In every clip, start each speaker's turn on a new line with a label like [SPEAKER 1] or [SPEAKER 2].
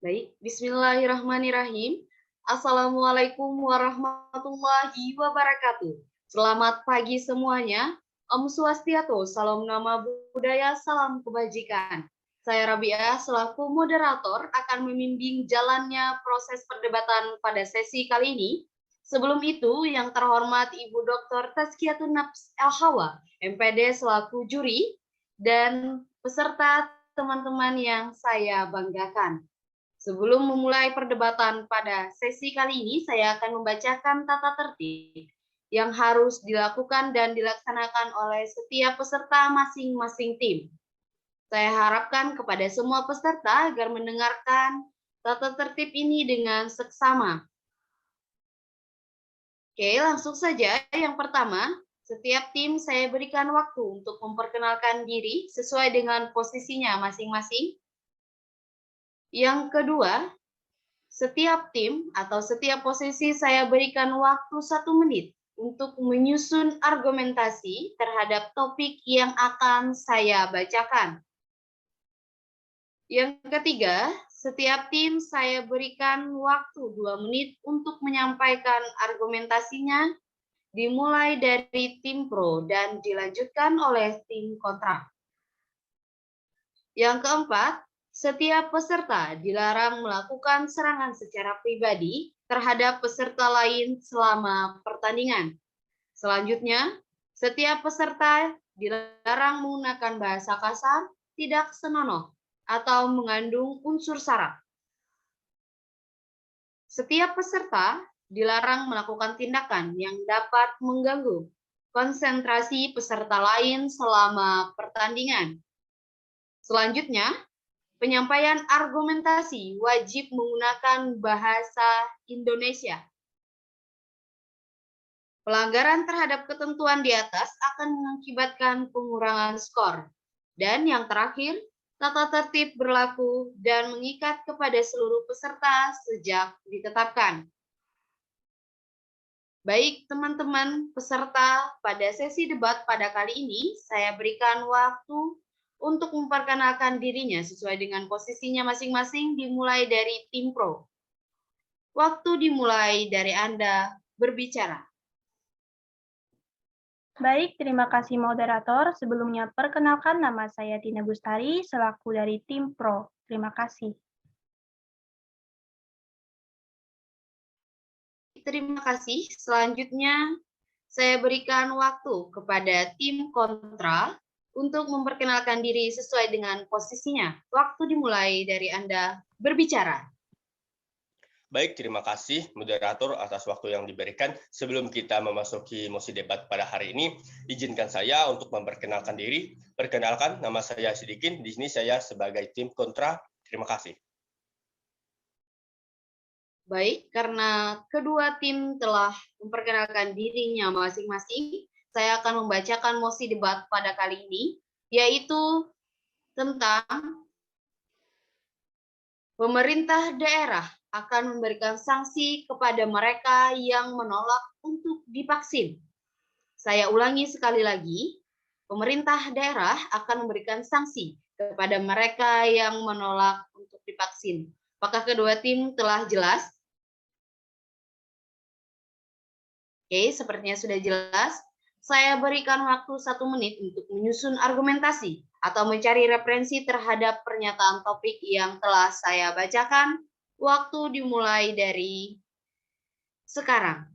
[SPEAKER 1] Baik, bismillahirrahmanirrahim. Assalamualaikum warahmatullahi wabarakatuh. Selamat pagi semuanya. Om Swastiastu, salam nama budaya, salam kebajikan. Saya Rabiah selaku moderator akan membimbing jalannya proses perdebatan pada sesi kali ini. Sebelum itu, yang terhormat Ibu Dr. Tazkiyatun Nafs El-Hawa, MPD selaku juri, dan peserta teman-teman yang saya banggakan. Sebelum memulai perdebatan pada sesi kali ini, saya akan membacakan tata tertib yang harus dilakukan dan dilaksanakan oleh setiap peserta masing-masing tim. Saya harapkan kepada semua peserta agar mendengarkan tata tertib ini dengan seksama. Oke, langsung saja. Yang pertama, setiap tim saya berikan waktu untuk memperkenalkan diri sesuai dengan posisinya masing-masing. Yang kedua, setiap tim atau setiap posisi saya berikan waktu 1 menit untuk menyusun argumentasi terhadap topik yang akan saya bacakan. Yang ketiga, setiap tim saya berikan waktu 2 menit untuk menyampaikan argumentasinya, dimulai dari tim pro dan dilanjutkan oleh tim kontra. Yang keempat, setiap peserta dilarang melakukan serangan secara pribadi terhadap peserta lain selama pertandingan. Selanjutnya, setiap peserta dilarang menggunakan bahasa kasar, tidak senonoh, atau mengandung unsur sara. Setiap peserta dilarang melakukan tindakan yang dapat mengganggu konsentrasi peserta lain selama pertandingan. Selanjutnya, penyampaian argumentasi wajib menggunakan bahasa Indonesia. Pelanggaran terhadap ketentuan di atas akan mengakibatkan pengurangan skor. Dan yang terakhir, tata tertib berlaku dan mengikat kepada seluruh peserta sejak ditetapkan. Baik teman-teman peserta, pada sesi debat pada kali ini, saya berikan waktu untuk memperkenalkan dirinya sesuai dengan posisinya masing-masing dimulai dari tim pro. Waktu dimulai dari Anda berbicara.
[SPEAKER 2] Baik, terima kasih moderator. Sebelumnya perkenalkan nama saya Tina Bustari selaku dari tim Pro. Terima kasih.
[SPEAKER 1] Terima kasih. Selanjutnya, saya berikan waktu kepada tim kontra untuk memperkenalkan diri sesuai dengan posisinya. Waktu dimulai dari Anda berbicara.
[SPEAKER 3] Baik, terima kasih moderator atas waktu yang diberikan. Sebelum kita memasuki mosi debat pada hari ini, izinkan saya untuk memperkenalkan diri. Perkenalkan, nama saya Sidikin. Di sini saya sebagai tim kontra. Terima kasih.
[SPEAKER 1] Baik, karena kedua tim telah memperkenalkan dirinya masing-masing, saya akan membacakan mosi debat pada kali ini, yaitu tentang pemerintah daerah akan memberikan sanksi kepada mereka yang menolak untuk divaksin. Saya ulangi sekali lagi, pemerintah daerah akan memberikan sanksi kepada mereka yang menolak untuk divaksin. Apakah kedua tim telah jelas? Oke, sepertinya sudah jelas. Saya berikan waktu 1 menit untuk menyusun argumentasi atau mencari referensi terhadap pernyataan topik yang telah saya bacakan. Waktu dimulai dari sekarang.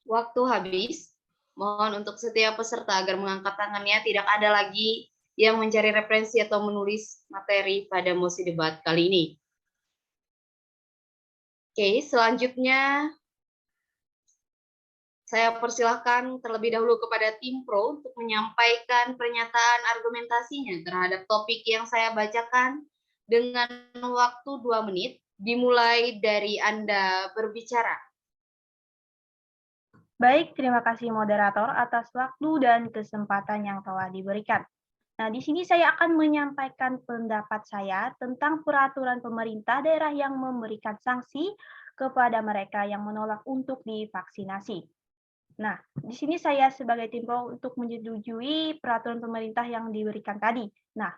[SPEAKER 1] Waktu habis. Mohon untuk setiap peserta agar mengangkat tangannya, tidak ada lagi yang mencari referensi atau menulis materi pada mosi debat kali ini. Oke, selanjutnya saya persilahkan terlebih dahulu kepada tim pro untuk menyampaikan pernyataan argumentasinya terhadap topik yang saya bacakan dengan waktu 2 menit, dimulai dari Anda berbicara.
[SPEAKER 2] Baik, terima kasih moderator atas waktu dan kesempatan yang telah diberikan. Nah, di sini saya akan menyampaikan pendapat saya tentang peraturan pemerintah daerah yang memberikan sanksi kepada mereka yang menolak untuk divaksinasi. Nah, di sini saya sebagai tim pro untuk menyetujui peraturan pemerintah yang diberikan tadi. Nah,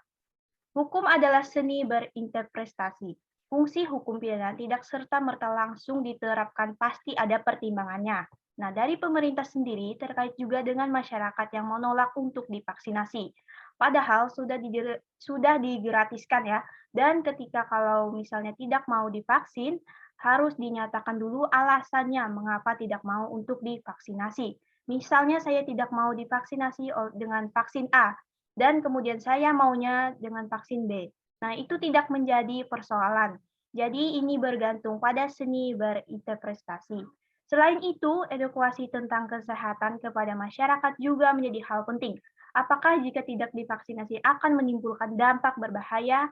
[SPEAKER 2] hukum adalah seni berinterpretasi. Fungsi hukum pidana tidak serta-merta langsung diterapkan, pasti ada pertimbangannya. Nah, dari pemerintah sendiri terkait juga dengan masyarakat yang menolak untuk divaksinasi. Padahal sudah digratiskan ya. Dan ketika kalau misalnya tidak mau divaksin, harus dinyatakan dulu alasannya mengapa tidak mau untuk divaksinasi. Misalnya saya tidak mau divaksinasi dengan vaksin A, dan kemudian saya maunya dengan vaksin B. Nah, itu tidak menjadi persoalan. Jadi ini bergantung pada seni berinterpretasi. Selain itu, edukasi tentang kesehatan kepada masyarakat juga menjadi hal penting. Apakah jika tidak divaksinasi akan menimbulkan dampak berbahaya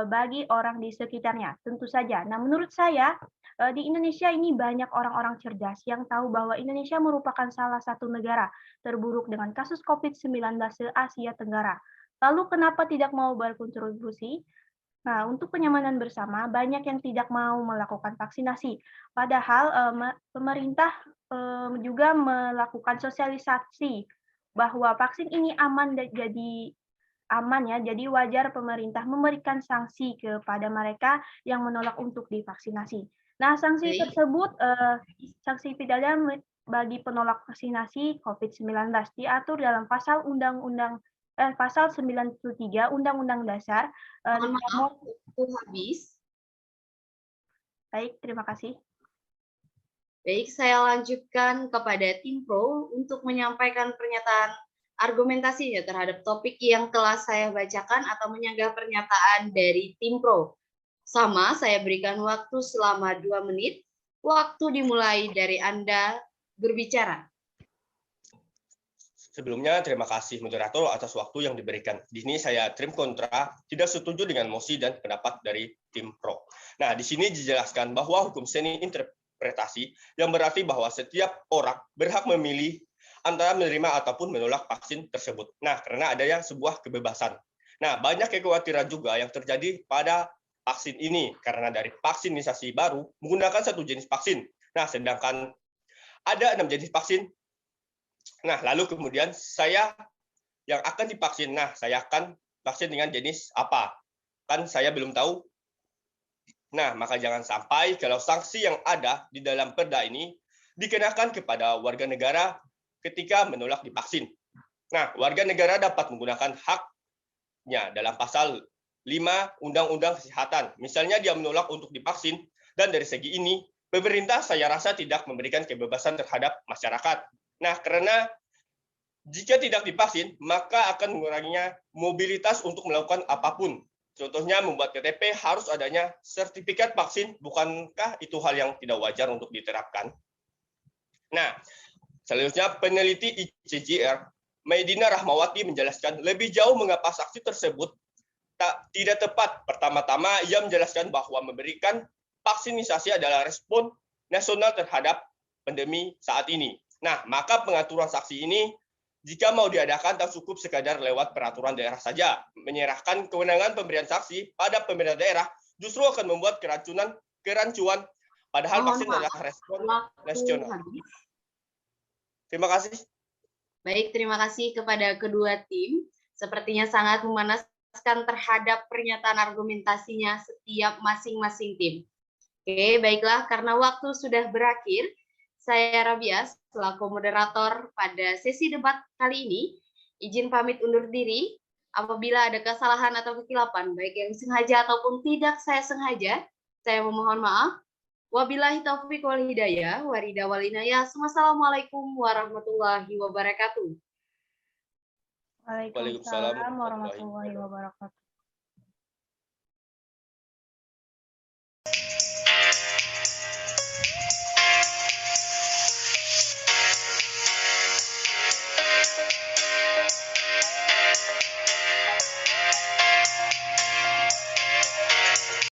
[SPEAKER 2] bagi orang di sekitarnya? Tentu saja. Nah, menurut saya di Indonesia ini banyak orang-orang cerdas yang tahu bahwa Indonesia merupakan salah satu negara terburuk dengan kasus COVID-19 se-Asia Tenggara. Lalu kenapa tidak mau berkontribusi? Nah, untuk kenyamanan bersama, banyak yang tidak mau melakukan vaksinasi. Padahal pemerintah juga melakukan sosialisasi bahwa vaksin ini aman dan jadi aman ya. Jadi wajar pemerintah memberikan sanksi kepada mereka yang menolak untuk divaksinasi. Nah, sanksi
[SPEAKER 1] Baik.
[SPEAKER 2] tersebut sanksi pidana bagi penolak vaksinasi COVID-19 diatur dalam pasal pasal 93 Undang-Undang Dasar
[SPEAKER 1] Mohon maaf,
[SPEAKER 2] nomor.
[SPEAKER 1] waktu habis.
[SPEAKER 2] Baik, terima kasih.
[SPEAKER 1] Baik, saya lanjutkan kepada tim pro untuk menyampaikan pernyataan argumentasinya terhadap topik yang telah saya bacakan atau menyanggah pernyataan dari tim pro. Sama, saya berikan waktu selama 2 menit. Waktu dimulai dari Anda berbicara.
[SPEAKER 3] Sebelumnya, terima kasih moderator atas waktu yang diberikan. Di sini saya tim kontra, tidak setuju dengan mosi dan pendapat dari tim pro. Nah, di sini dijelaskan bahwa hukum seni interpretasi yang berarti bahwa setiap orang berhak memilih antara menerima ataupun menolak vaksin tersebut. Nah, karena adanya sebuah kebebasan. Nah, banyak kekhawatiran juga yang terjadi pada vaksin ini karena dari vaksinisasi baru menggunakan satu jenis vaksin. Nah, sedangkan ada 6 jenis vaksin. Nah, lalu kemudian saya yang akan divaksin. Nah, saya akan vaksin dengan jenis apa? Kan saya belum tahu. Nah, maka jangan sampai kalau sanksi yang ada di dalam perda ini dikenakan kepada warga negara ketika menolak divaksin. Nah, warga negara dapat menggunakan haknya dalam pasal 5 Undang-Undang Kesehatan. Misalnya dia menolak untuk divaksin, dan dari segi ini, pemerintah saya rasa tidak memberikan kebebasan terhadap masyarakat. Nah, karena jika tidak divaksin, maka akan menguranginya mobilitas untuk melakukan apapun. Contohnya membuat KTP harus adanya sertifikat vaksin, bukankah itu hal yang tidak wajar untuk diterapkan? Nah, selanjutnya peneliti ICJR, Maidina Rahmawati menjelaskan lebih jauh mengapa sanksi tersebut tidak tepat. Pertama-tama, ia menjelaskan bahwa memberikan vaksinisasi adalah respon nasional terhadap pandemi saat ini. Nah, maka pengaturan sanksi ini jika mau diadakan tak cukup sekadar lewat peraturan daerah saja. Menyerahkan kewenangan pemberian sanksi pada pemerintah daerah justru akan membuat kerancuan, padahal vaksin adalah respon nasional. Terima kasih.
[SPEAKER 1] Baik, terima kasih kepada kedua tim. Sepertinya sangat memanaskan terhadap pernyataan argumentasinya setiap masing-masing tim. Oke, baiklah, karena waktu sudah berakhir, saya Rabia selaku moderator pada sesi debat kali ini, izin pamit undur diri. Apabila ada kesalahan atau kesilapan, baik yang sengaja ataupun tidak saya sengaja, saya memohon maaf. Wabillahi taufiq wal hidayah, warida walinaya. Wassalamualaikum warahmatullahi wabarakatuh.
[SPEAKER 2] Waalaikumsalam
[SPEAKER 3] Waalaikumsalam warahmatullahi
[SPEAKER 2] warahmatullahi
[SPEAKER 3] wabarakatuh.
[SPEAKER 2] wabarakatuh.